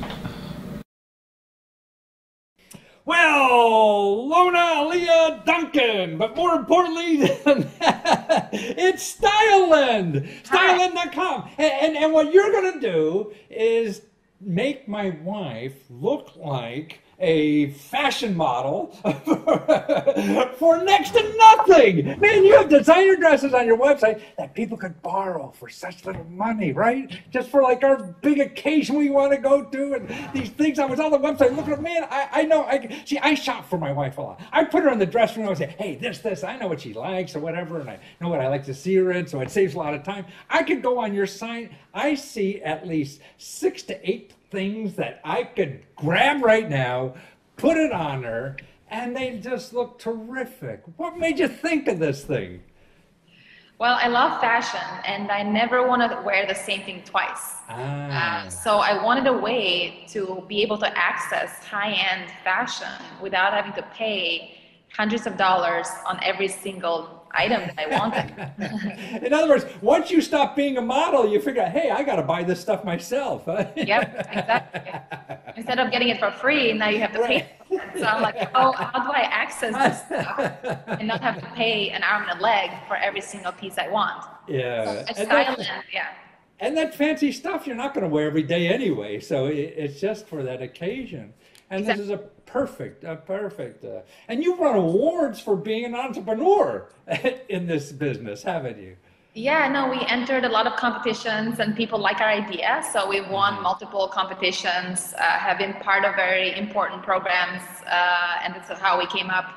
Well, Lona Leah Duncan, but more importantly than that, it's Styleland. Styleland.com. And what you're going to do is make my wife look like a fashion model for next to nothing. Man, you have designer dresses on your website that people could borrow for such little money, right? Just for like our big occasion we want to go to, and these things. I was on the website looking at, man, I know, I shop for my wife a lot. I put her in the dressing room and say, hey, this, I know what she likes or whatever, and I know what I like to see her in, so it saves a lot of time. I could go on your site. I see at least 6 to 8 things that I could grab right now, put it on her, and they just look terrific. What made you think of this thing? Well, I love fashion, and I never want to wear the same thing twice. So I wanted a way to be able to access high-end fashion without having to pay hundreds of dollars on every single item that I wanted. In other words, once you stop being a model, you figure out, hey, I got to buy this stuff myself. Yep, exactly. Instead of getting it for free, now you have to pay. So I'm like, oh, how do I access this stuff and not have to pay an arm and a leg for every single piece I want? Yeah. So Styleland, yeah. And that fancy stuff you're not going to wear every day anyway, so it's just for that occasion. And exactly. This is a perfect. And you've won awards for being an entrepreneur in this business, haven't you? Yeah, no, we entered a lot of competitions and people like our idea. So we've won multiple competitions, have been part of very important programs. And that's how we came up,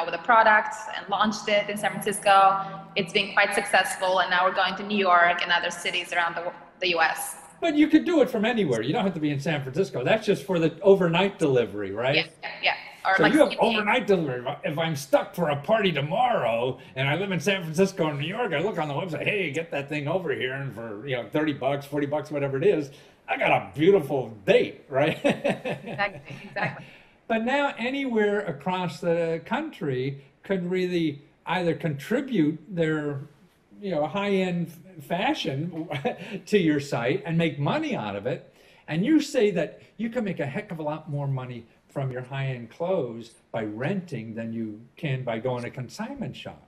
with a product and launched it in San Francisco. It's been quite successful. And now we're going to New York and other cities around the US. But you could do it from anywhere. You don't have to be in San Francisco. That's just for the overnight delivery, right? Yeah. Or so like you have overnight delivery. If I'm stuck for a party tomorrow and I live in San Francisco or New York, I look on the website, hey, get that thing over here, and for $30, $40, whatever it is, I got a beautiful date, right? Exactly. But now anywhere across the country could really either contribute their high-end fashion to your site and make money out of it. And you say that you can make a heck of a lot more money from your high-end clothes by renting than you can by going to a consignment shop.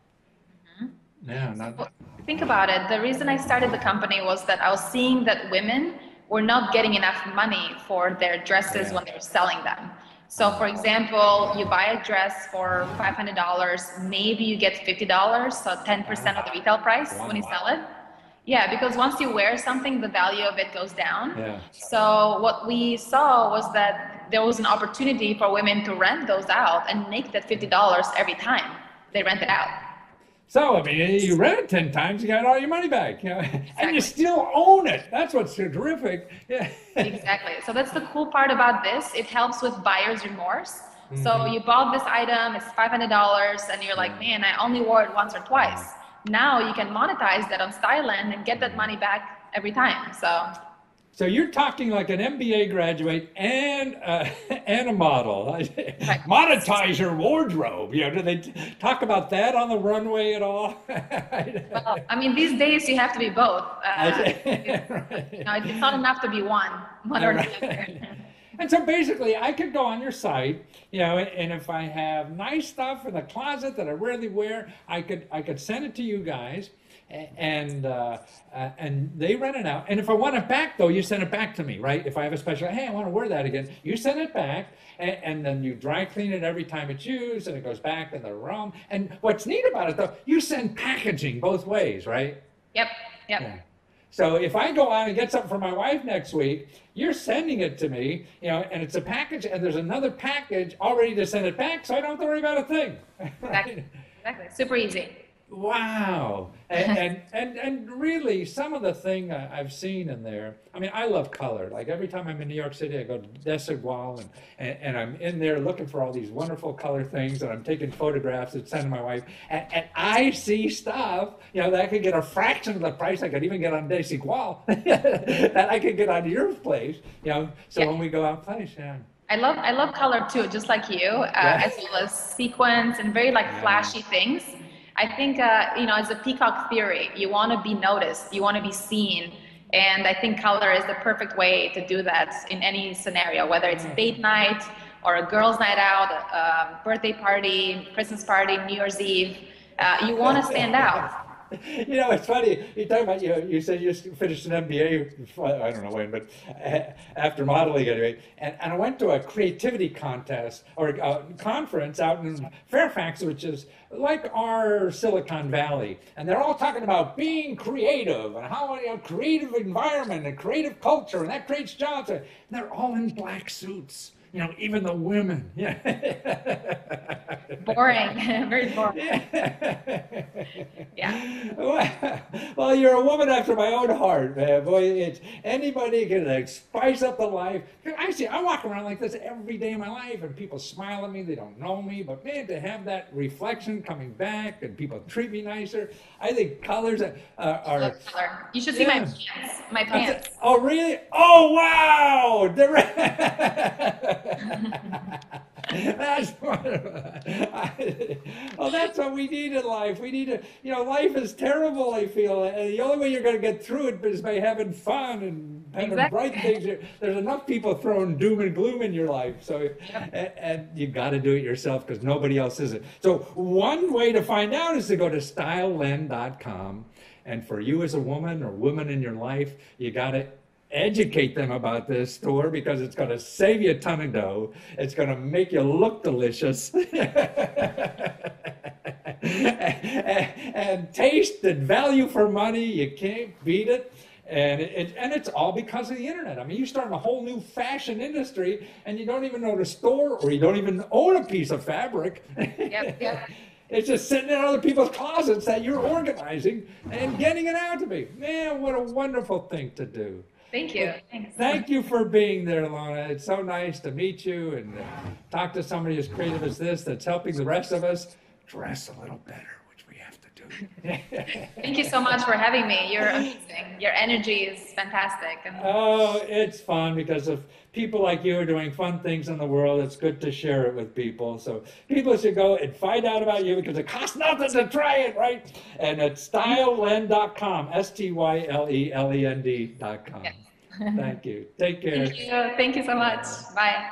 Think about it. The reason I started the company was that I was seeing that women were not getting enough money for their dresses when they were selling them. So for example, you buy a dress for $500, maybe you get $50, so 10% of the retail price when you sell it. Yeah, because once you wear something, the value of it goes down. Yeah. So what we saw was that there was an opportunity for women to rent those out and make that $50 every time they rent it out. So, I mean, you rent it 10 times, you got all your money back, you know, and you still own it. That's what's so terrific. Yeah. Exactly. So that's the cool part about this. It helps with buyer's remorse. So you bought this item, it's $500, and you're like, man, I only wore it once or twice. Now you can monetize that on Styleland and get that money back every time. So you're talking like an MBA graduate and a model. Monetize your wardrobe. You know, do they talk about that on the runway at all? Well, I mean, these days you have to be both. It's not enough to be one or the other. And so basically, I could go on your site, you know, and if I have nice stuff in the closet that I rarely wear, I could send it to you guys, and they rent it out. And if I want it back, though, you send it back to me, right? If I have a special, hey, I want to wear that again, you send it back, and then you dry clean it every time it's used, and it goes back in the room. And what's neat about it, though, you send packaging both ways, right? Yep. Yeah. So if I go out and get something for my wife next week, you're sending it to me, you know, and it's a package, and there's another package all ready to send it back, so I don't have to worry about a thing. Exactly. Super easy. Wow. And really, some of the thing I've seen in there, I mean, I love color. Like every time I'm in New York City, I go to Desigual, and I'm in there looking for all these wonderful color things, and I'm taking photographs and sending my wife, and I see stuff, you know, that I could get a fraction of the price I could even get on Desigual that I could get on your place, you know, so when we go out place, yeah. I love color too, just like you, as well as sequins and very flashy things. I think, you know, it's a peacock theory. You want to be noticed, you want to be seen. And I think color is the perfect way to do that in any scenario, whether it's date night or a girls' night out, a birthday party, Christmas party, New Year's Eve. You want to stand out. You know, it's funny. You talk about, you said you finished an MBA, I don't know when, but after modeling anyway. And I went to a creativity contest or a conference out in Fairfax, which is like our Silicon Valley. And they're all talking about being creative and how a creative environment and creative culture, and that creates jobs. And they're all in black suits. You know, even the women. Yeah. Boring. Very boring. Yeah. Well, you're a woman after my own heart, man. Boy, it's anybody can spice up the life. I walk around like this every day of my life, and people smile at me. They don't know me, but man, to have that reflection coming back and people treat me nicer, I think colors are. You should see my pants. My pants. Oh, really? Oh, wow! That's wonderful. Well, that's what we need in life. We need to, you know, life is terrible, I feel. And the only way you're going to get through it is by having fun and having bright things. There's enough people throwing doom and gloom in your life. So, and you got to do it yourself because nobody else is it. So one way to find out is to go to styleland.com. And for you as a woman or woman in your life, you got to educate them about this store because it's going to save you a ton of dough. It's going to make you look delicious. and taste and value for money. You can't beat it. And it's all because of the internet. I mean, you're starting a whole new fashion industry and you don't even know the store or you don't even own a piece of fabric. Yep. It's just sitting in other people's closets that you're organizing and getting it out to me. Man, what a wonderful thing to do. Thank you. Thanks. Thank you for being there, Lona. It's so nice to meet you and talk to somebody as creative as this that's helping the rest of us dress a little better, which we have to do. Thank you so much for having me. You're amazing. Your energy is fantastic. Oh, it's fun because if people like you are doing fun things in the world, it's good to share it with people. So people should go and find out about you because it costs nothing to try it, right? And it's stylelend.com, STYLELEND.com. Yes. Thank you. Take care. Thank you. Thank you so much. Bye.